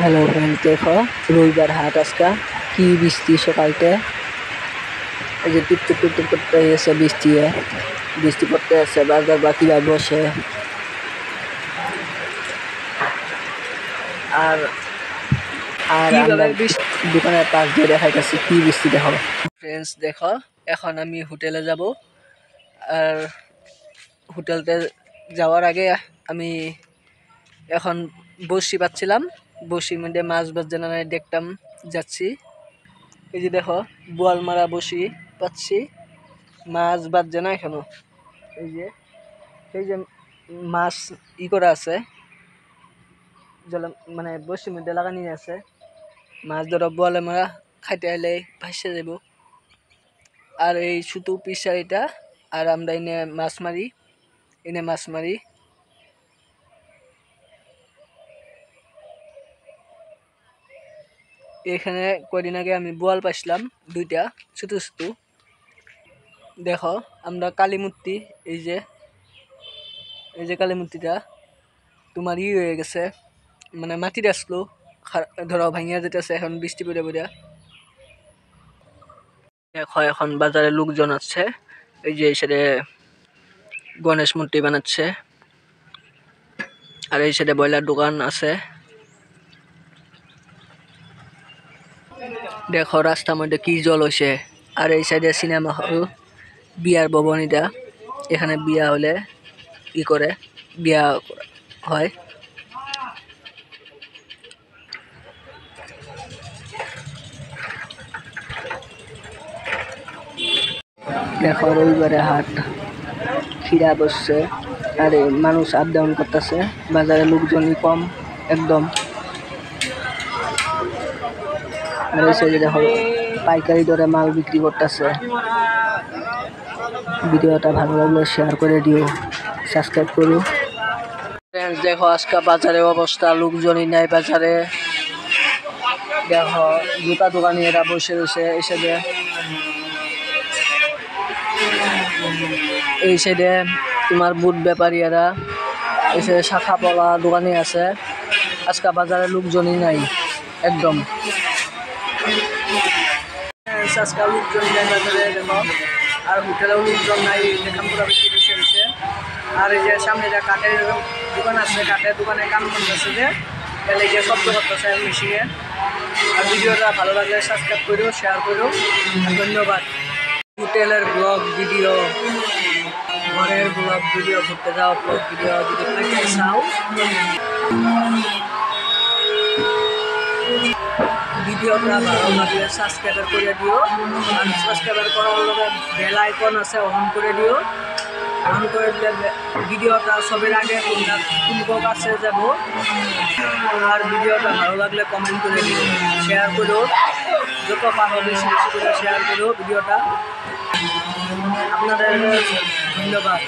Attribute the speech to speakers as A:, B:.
A: Hello friend, দেখো রবিবার হাট আজকা কি বৃষ্টি সকালতে। এই যে টিপ টিপ টিপ টিপ করতে এসে বৃষ্টি পড়তে আছে, বাজার বাকিরা বসে। আর আর আমরা দোকানের পাশ দিয়ে দেখাইতেছি কি বৃষ্টি। দেখো ফ্রেন্ডস, দেখো এখন আমি হোটেলে যাব। আর হোটেলতে যাওয়ার আগে আমি এখন বসি পাচ্ছিলাম, বসির মধ্যে মাছ বাজানো দেখতাম যাচ্ছি। এই যে দেখো বোয়াল মারা বসি পাচ্ছি, মাছ বাজছে না এখনো। এই যে মাছ করা আছে, মানে বসির মধ্যে লাগানি আছে। মাছ ধরো বোয়ালে মারা খাইতে হলে ভাসে যাব। আর এই শুধু পিসারিটা, আর আমরা এনে মাছ মারি। এখানে কদিন আগে আমি বোয়াল পাইছিলাম দুইটা ছোট ছোট। দেখো আমরা কালী মূর্তি, এই যে কালী মূর্তিটা তোমার হয়ে গেছে, মানে মাটির আসলো ধরো ভাঙিয়া যেতেছে এখন বৃষ্টি পড়ে পড়ে। দেখো এখন বাজারে লোকজন আছে, এই যে সাইডে গণেশ মূর্তি বানাচ্ছে, আর এই সাইডে ব্রয়লার দোকান আছে। দেখো রাস্তার মধ্যে কি জল হয়েছে। আর এই সাইডে সিনেমা হল, বিয়ার ভবন এটা। এখানে বিয়া হলে বিয়া হয়। দেখো রবিবারে হাট, খিরা বসছে, আর মানুষ আপ ডাউন করতেছে। বাজারে লোকজনই কম একদম। আর এই সাইডে দেখো পাইকারি দরে মাল বিক্রি করতেছে। ভিডিওটা ভালো লাগলে শেয়ার করে দিও, সাবস্ক্রাইব করো। দেখো আজকে বাজারে অবস্থা, লোকজনই নাই বাজারে। দেখো জুতা দোকানি এরা বসে রয়েছে এই সাইডে তোমার বুট ব্যাপারী এরা, এই সাইডে শাখা পলা দোকানি আছে। আজকে বাজারে লোকজনই নাই একদম। আজকে লোকজনই নাই বাজারে, দেখো। আর হোটেলেও লোকজন নাই, দেখাম পুরো বেশি রয়েছে। আর এই যে সামনে যে কাঠের দোকান আছে, কাঠের দোকানে কাম করতেছে, যে তাহলে যে শব্দ করতেছে মেশিনে। আর ভিডিওটা ভালো লাগলে সাবস্ক্রাইব করো, শেয়ার করো, ধন্যবাদ। হোটেলের ব্লগ ভিডিও, ঘরের ব্লগ ভিডিও, ঘুরতে যাওয়া ব্লগ ভিডিও যদি পেতে চাও, ভিডিওটা ভালো লাগলে সাবস্ক্রাইব করে দিও। আর সাবস্ক্রাইব করার লগে বেল আইকন আছে, অন করে দিও। অন করে দিলে ভিডিওটা সবের আগে তোমার কাছে যাব। আর ভিডিওটা ভালো লাগলে কমেন্ট করে দিও, শেয়ার করো, যত পারো বেশি বেশি করে শেয়ার করো ভিডিওটা। আপনাদের ধন্যবাদ।